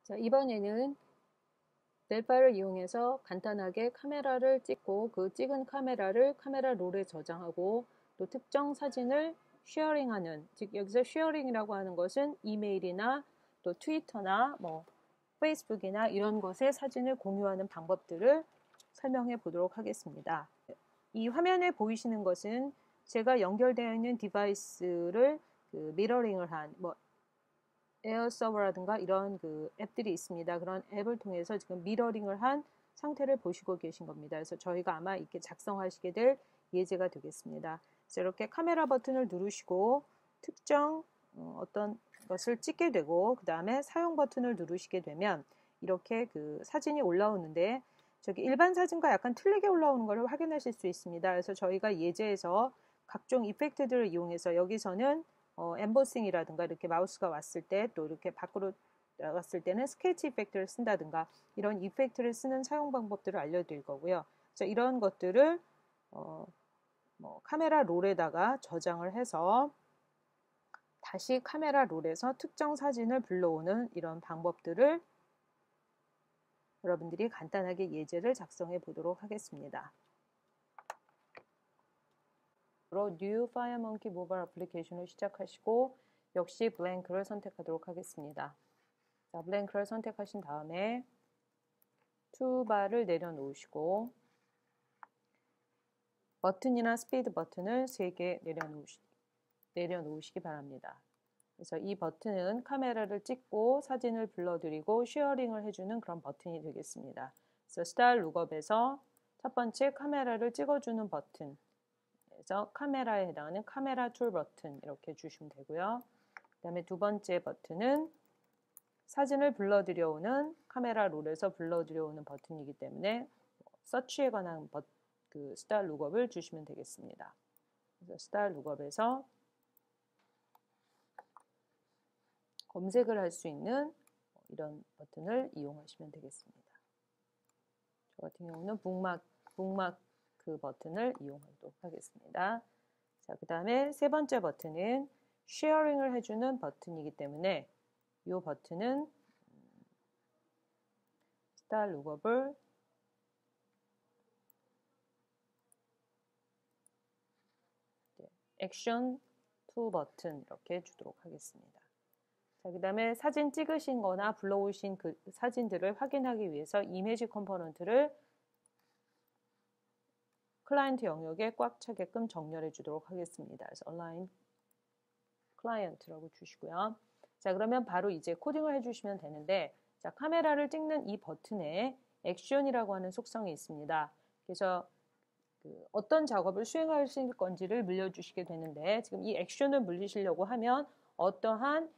자, 이번에는 델파이를 이용해서 간단하게 카메라를 찍고 그 찍은 카메라를 카메라 롤에 저장하고 또 특정 사진을 쉐어링하는, 즉 여기서 쉐어링이라고 하는 것은 이메일이나 또 트위터나 페이스북이나 이런 것에 사진을 공유하는 방법들을 설명해 보도록 하겠습니다. 이 화면에 보이시는 것은 제가 연결되어 있는 디바이스를 미러링을 한 에어 서버라든가 이런 앱들이 있습니다. 그런 앱을 통해서 지금 미러링을 한 상태를 보시고 계신 겁니다. 그래서 저희가 아마 이렇게 작성하시게 될 예제가 되겠습니다. 그래서 이렇게 카메라 버튼을 누르시고 특정 어떤 것을 찍게 되고 그 다음에 사용 버튼을 누르시게 되면 이렇게 사진이 올라오는데 저기 일반 사진과 약간 틀리게 올라오는 것을 확인하실 수 있습니다. 그래서 저희가 예제에서 각종 이펙트들을 이용해서 여기서는 엠보싱이라든가 이렇게 마우스가 왔을 때 또 이렇게 밖으로 나갔을 때는 스케치 이펙트를 쓴다든가 이런 이펙트를 쓰는 사용 방법들을 알려드릴 거고요. 그래서 이런 것들을 카메라 롤에다가 저장을 해서 다시 카메라 롤에서 특정 사진을 불러오는 이런 방법들을 여러분들이 간단하게 예제를 작성해 보도록 하겠습니다. New FireMonkey 모바일 애플리케이션을 시작하시고 역시 블랭크를 선택하도록 하겠습니다. 자, 블랭크를 선택하신 다음에 투바를 내려놓으시고 버튼이나 스피드 버튼을 3개 내려놓으시기 바랍니다. 그래서 이 버튼은 카메라를 찍고 사진을 불러들이고 쉐어링을 해주는 그런 버튼이 되겠습니다. 그래서 스타일 룩업에서 첫 번째 카메라를 찍어주는 버튼, 그래서 카메라에 해당하는 카메라 툴 버튼 이렇게 주시면 되고요. 그 다음에 두 번째 버튼은 사진을 불러들여오는 카메라 롤에서 불러들여오는 버튼이기 때문에 서치에 관한 스타일 룩업을 주시면 되겠습니다. 그래서 스타일 룩업에서 검색을 할 수 있는 이런 버튼을 이용하시면 되겠습니다. 저 같은 경우는 북마크 버튼을 이용하도록 하겠습니다. 자, 그 다음에 세 번째 버튼은 쉐어링을 해주는 버튼이기 때문에 이 버튼은 스타일 룩업을 액션 2 버튼 이렇게 주도록 하겠습니다. 자, 그 다음에 사진 찍으신 거나 불러오신 그 사진들을 확인하기 위해서 이미지 컴포넌트를 클라이언트 영역에 꽉 차게끔 정렬해 주도록 하겠습니다. 그래서 align client라고 주시고요. 자, 그러면 바로 이제 코딩을 해주시면 되는데, 자, 카메라를 찍는 이 버튼에 액션이라고 하는 속성이 있습니다. 그래서 어떤 작업을 수행하실 건지를 물려주시게 되는데, 지금 이 액션을 물리시려고 하면 어떠한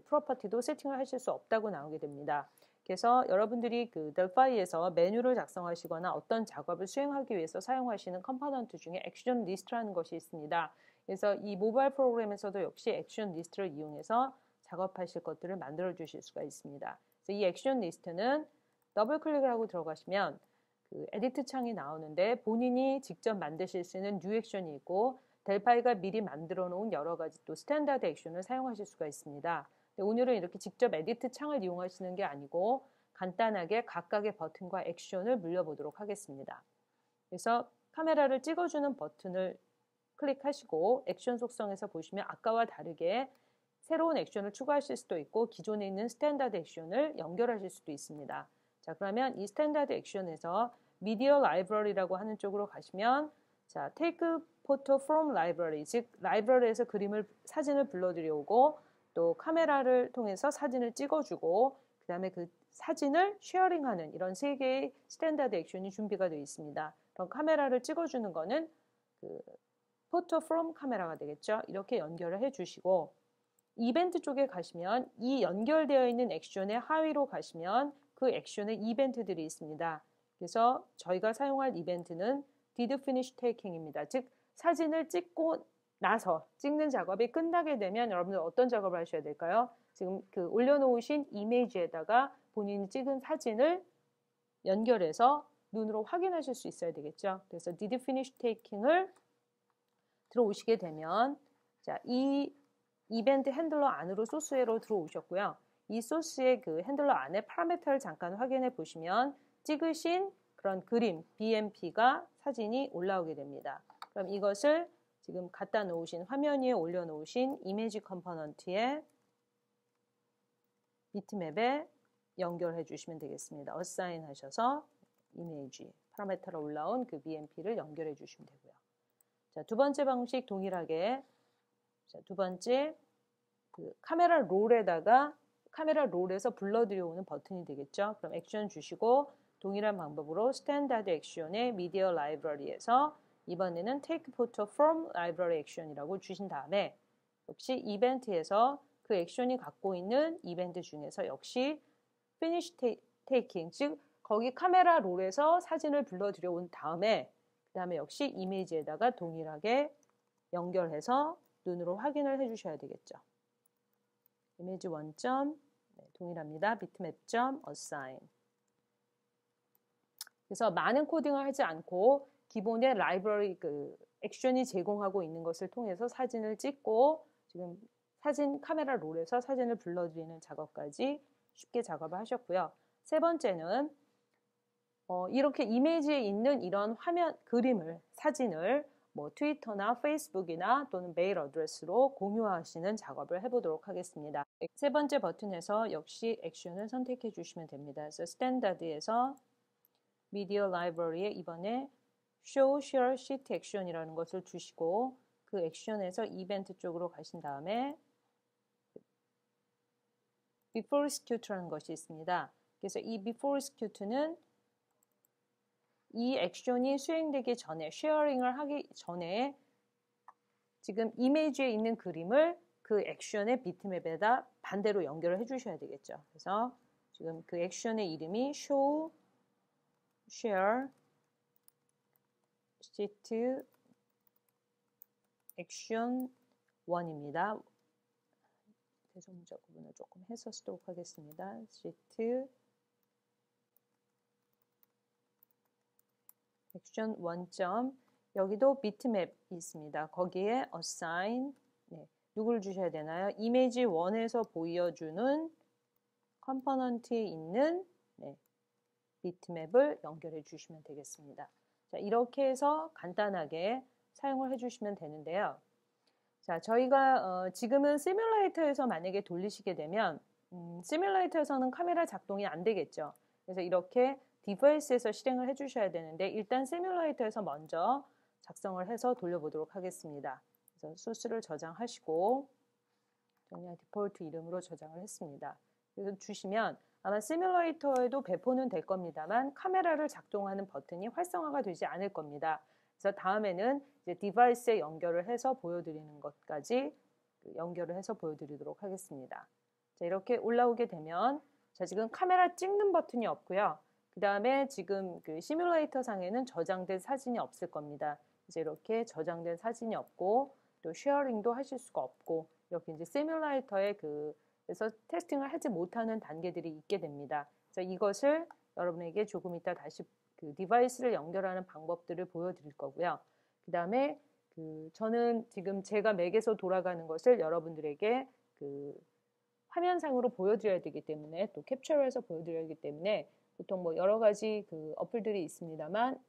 프로퍼티도 세팅을 하실 수 없다고 나오게 됩니다. 그래서 여러분들이 델파이에서 메뉴를 작성하시거나 어떤 작업을 수행하기 위해서 사용하시는 컴포넌트 중에 액션 리스트라는 것이 있습니다. 그래서 이 모바일 프로그램에서도 역시 액션 리스트를 이용해서 작업하실 것들을 만들어 주실 수가 있습니다. 그래서 이 액션 리스트는 더블 클릭을 하고 들어가시면 에디트 창이 나오는데 본인이 직접 만드실 수 있는 뉴 액션이 있고 델파이가 미리 만들어 놓은 여러 가지 또 스탠다드 액션을 사용하실 수가 있습니다. 오늘은 이렇게 직접 에디트 창을 이용하시는 게 아니고 간단하게 각각의 버튼과 액션을 물려보도록 하겠습니다. 그래서 카메라를 찍어주는 버튼을 클릭하시고 액션 속성에서 보시면 아까와 다르게 새로운 액션을 추가하실 수도 있고 기존에 있는 스탠다드 액션을 연결하실 수도 있습니다. 자, 그러면 이 스탠다드 액션에서 미디어 라이브러리라고 하는 쪽으로 가시면 자, take photo from library, 즉 라이브러리에서 사진을 불러들여오고 또 카메라를 통해서 사진을 찍어주고 그 다음에 그 사진을 쉐어링하는 이런 3개의 스탠다드 액션이 준비가 되어 있습니다. 그럼 카메라를 찍어주는 거는 photo from 카메라가 되겠죠. 이렇게 연결을 해주시고 이벤트 쪽에 가시면 이 연결되어 있는 액션의 하위로 가시면 그 액션의 이벤트들이 있습니다. 그래서 저희가 사용할 이벤트는 did finish taking입니다. 즉 사진을 찍고 나서 찍는 작업이 끝나게 되면 여러분들 어떤 작업을 하셔야 될까요? 지금 올려놓으신 이미지에다가 본인이 찍은 사진을 연결해서 눈으로 확인하실 수 있어야 되겠죠. 그래서 did finish taking을 들어오시게 되면 자, 이 이벤트 핸들러 안으로 소스웨어로 들어오셨고요. 이 소스의 그 핸들러 안에 파라미터를 잠깐 확인해 보시면 찍으신 그런 그림, BMP가 사진이 올라오게 됩니다. 그럼 이것을 지금 갖다 놓으신 화면 위에 올려놓으신 이미지 컴포넌트에 비트맵에 연결해 주시면 되겠습니다. 어사인 하셔서 이미지, 파라미터로 올라온 그 BMP를 연결해 주시면 되고요. 자, 두 번째 방식 동일하게 자, 두 번째 그 카메라 롤에서 불러들여오는 버튼이 되겠죠. 그럼 액션 주시고 동일한 방법으로 스탠다드 액션의 미디어 라이브러리에서 이번에는 take photo from library action이라고 주신 다음에 역시 이벤트에서 그 액션이 갖고 있는 이벤트 중에서 역시 finish taking, 즉 거기 카메라 롤에서 사진을 불러들여온 다음에 그 다음에 역시 이미지에다가 동일하게 연결해서 눈으로 확인을 해주셔야 되겠죠. 이미지 원점 동일합니다. 비트맵.assign. 그래서 많은 코딩을 하지 않고 기본의 라이브러리 그 액션이 제공하고 있는 것을 통해서 사진을 찍고 지금 사진 카메라 롤에서 사진을 불러들이는 작업까지 쉽게 작업을 하셨고요. 세 번째는 이렇게 이미지에 있는 이런 화면 그림을 사진을 뭐 트위터나 페이스북이나 또는 메일 어드레스로 공유하시는 작업을 해보도록 하겠습니다. 세 번째 버튼에서 역시 액션을 선택해 주시면 됩니다. 그래서 스탠다드에서 미디어 라이브러리에 이번에 show share sheet action이라는 것을 주시고 그 액션에서 이벤트 쪽으로 가신 다음에 before execute라는 것이 있습니다. 그래서 이 before execute는 이 액션이 수행되기 전에, 쉐어링을 하기 전에 지금 이미지에 있는 그림을 그 액션의 비트맵에다 반대로 연결을 해주셔야 되겠죠. 그래서 지금 그 액션의 이름이 show, share, sheet, action 1입니다. 대소문자 구분을 조금 해서 쓰도록 하겠습니다. sheet, 액션 원점 여기도 비트맵이 있습니다. 거기에 assign 누구를 주셔야 되나요? 이미지 1에서 보여주는 컴포넌트에 있는 비트맵을 연결해 주시면 되겠습니다. 자, 이렇게 해서 간단하게 사용을 해주시면 되는데요. 자, 저희가 지금은 시뮬레이터에서 만약에 돌리시게 되면 시뮬레이터에서는 카메라 작동이 안 되겠죠. 그래서 이렇게 디바이스에서 실행을 해주셔야 되는데 일단 시뮬레이터에서 먼저 작성을 해서 돌려보도록 하겠습니다. 그래서 소스를 저장하시고 그냥 디폴트 이름으로 저장을 했습니다. 그래서 주시면 아마 시뮬레이터에도 배포는 될 겁니다만 카메라를 작동하는 버튼이 활성화가 되지 않을 겁니다. 그래서 다음에는 이제 디바이스에 연결을 해서 보여드리는 것까지 연결을 해서 보여드리도록 하겠습니다. 자, 이렇게 올라오게 되면 자, 지금 카메라 찍는 버튼이 없고요. 그 다음에 지금 그 시뮬레이터 상에는 저장된 사진이 없을 겁니다. 이제 이렇게 저장된 사진이 없고 또 쉐어링도 하실 수가 없고 이렇게 이제 시뮬레이터에 그래서 테스팅을 하지 못하는 단계들이 있게 됩니다. 그래서 이것을 여러분에게 조금 이따 다시 그 디바이스를 연결하는 방법들을 보여드릴 거고요. 그 다음에 저는 지금 제가 맥에서 돌아가는 것을 여러분들에게 화면상으로 보여드려야 되기 때문에 또 캡처를 해서 보여드려야 하기 때문에 보통 뭐 여러 가지 어플들이 있습니다만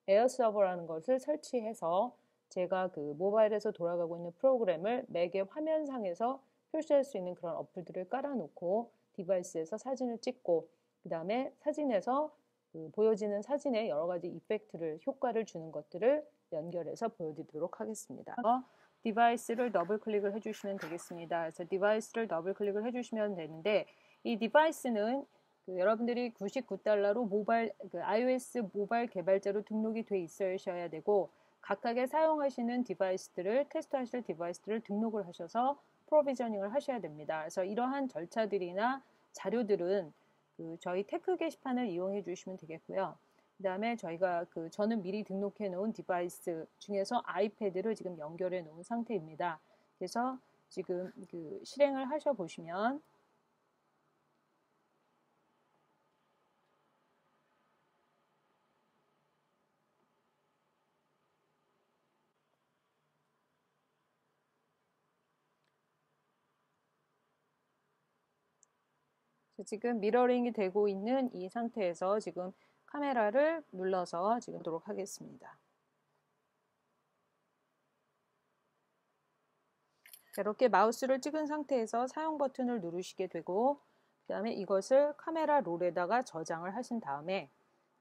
에어서버라는 것을 설치해서 제가 모바일에서 돌아가고 있는 프로그램을 맥의 화면상에서 표시할 수 있는 그런 어플들을 깔아놓고 디바이스에서 사진을 찍고 그 다음에 사진에서 보여지는 사진에 여러 가지 이펙트를 효과를 주는 것들을 연결해서 보여드리도록 하겠습니다. 디바이스를 더블 클릭을 해주시면 되겠습니다. 그래서 디바이스를 더블 클릭을 해주시면 되는데 이 디바이스는 여러분들이 $99로 모바일 iOS 모바일 개발자로 등록이 돼 있으셔야 되고 각각의 사용하시는 디바이스들을 테스트하실 디바이스들을 등록을 하셔서 프로비저닝을 하셔야 됩니다. 그래서 이러한 절차들이나 자료들은 저희 테크 게시판을 이용해 주시면 되겠고요. 그 다음에 저희가 저는 미리 등록해 놓은 디바이스 중에서 아이패드를 지금 연결해 놓은 상태입니다. 그래서 지금 실행을 하셔 보시면 지금 미러링이 되고 있는 이 상태에서 지금 카메라를 눌러서 지금 보도록 하겠습니다. 이렇게 마우스를 찍은 상태에서 사용 버튼을 누르시게 되고 그 다음에 이것을 카메라 롤에다가 저장을 하신 다음에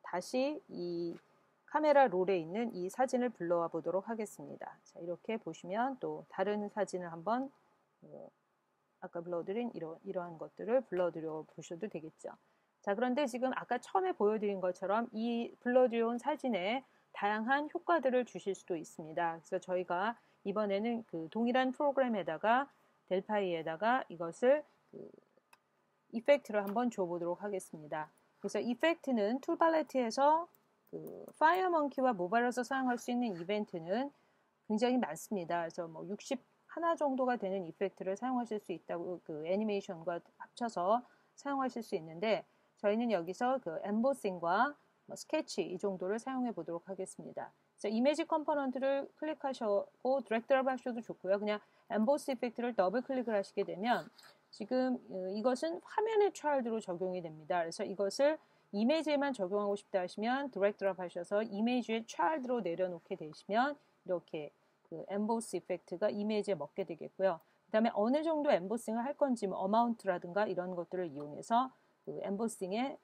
다시 이 카메라 롤에 있는 이 사진을 불러와 보도록 하겠습니다. 자, 이렇게 보시면 또 다른 사진을 한번 아까 불러드린 이러한 것들을 불러드려 보셔도 되겠죠. 자, 그런데 지금 아까 처음에 보여드린 것처럼 이 불러드려온 사진에 다양한 효과들을 주실 수도 있습니다. 그래서 저희가 이번에는 그 동일한 프로그램에다가 델파이에다가 이것을 이펙트를 한번 줘보도록 하겠습니다. 그래서 이펙트는 툴 팔레트에서 파이어몽키와 모바일에서 사용할 수 있는 이벤트는 굉장히 많습니다. 그래서 뭐 61 정도가 되는 이펙트를 사용하실 수 있다고 애니메이션과 합쳐서 사용하실 수 있는데 저희는 여기서 엠보싱과 스케치 이 정도를 사용해 보도록 하겠습니다. 그래서 이미지 컴포넌트를 클릭하시고 드래그 드롭 하셔도 좋고요. 그냥 엠보스 이펙트를 더블 클릭을 하시게 되면 지금 이것은 화면의 차일드로 적용이 됩니다. 그래서 이것을 이미지에만 적용하고 싶다 하시면 드래그 드롭 하셔서 이미지의 차일드로 내려놓게 되시면 이렇게 엠보스 이펙트가 이미지에 먹게 되겠고요. 그 다음에 어느 정도 엠보싱을 할 건지 뭐 어마운트라든가 이런 것들을 이용해서 엠보싱의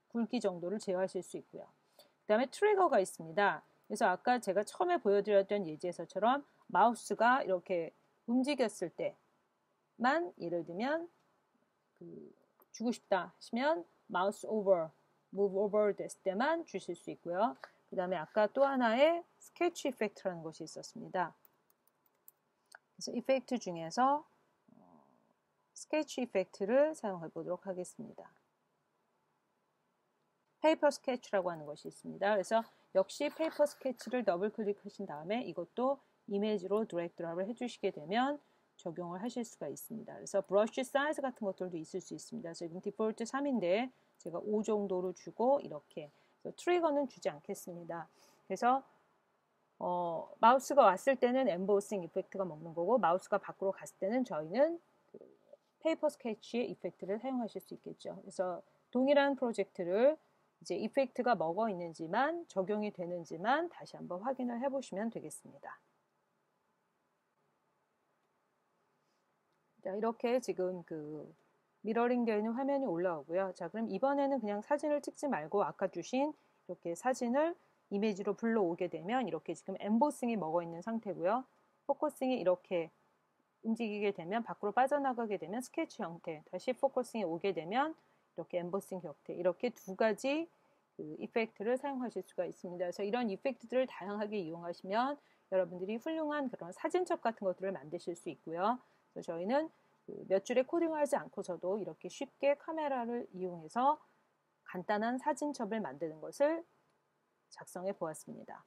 굵기 정도를 제어하실 수 있고요. 그 다음에 트리거가 있습니다. 그래서 아까 제가 처음에 보여드렸던 예제에서처럼 마우스가 이렇게 움직였을 때만 예를 들면 주고 싶다 하시면 마우스 오버, move over 됐을 때만 주실 수 있고요. 그 다음에 아까 또 하나의 스케치 이펙트라는 것이 있었습니다. 그래서 이펙트 중에서 스케치 이펙트를 사용해 보도록 하겠습니다. 페이퍼 스케치라고 하는 것이 있습니다. 그래서 역시 페이퍼 스케치를 더블 클릭하신 다음에 이것도 이미지로 드래그 드롭을 해주시게 되면 적용을 하실 수가 있습니다. 그래서 브러쉬 사이즈 같은 것들도 있을 수 있습니다. 지금 디폴트 3인데 제가 5 정도로 주고 이렇게 트리거는 주지 않겠습니다. 그래서 마우스가 왔을 때는 엠보싱 이펙트가 먹는 거고 마우스가 밖으로 갔을 때는 저희는 페이퍼 스케치의 이펙트를 사용하실 수 있겠죠. 그래서 동일한 프로젝트를 이제 이펙트가 먹어 있는지만 적용이 되는지만 다시 한번 확인을 해보시면 되겠습니다. 자, 이렇게 지금 미러링 되어 있는 화면이 올라오고요. 자, 그럼 이번에는 그냥 사진을 찍지 말고 아까 주신 이렇게 사진을 이미지로 불러오게 되면 이렇게 지금 엠보싱이 먹어 있는 상태고요. 포커싱이 이렇게 움직이게 되면 밖으로 빠져나가게 되면 스케치 형태, 다시 포커싱이 오게 되면 이렇게 엠보싱 형태, 이렇게 두 가지 이펙트를 사용하실 수가 있습니다. 그래서 이런 이펙트들을 다양하게 이용하시면 여러분들이 훌륭한 그런 사진첩 같은 것들을 만드실 수 있고요. 그래서 저희는 몇 줄의 코딩을 하지 않고서도 이렇게 쉽게 카메라를 이용해서 간단한 사진첩을 만드는 것을 작성해 보았습니다.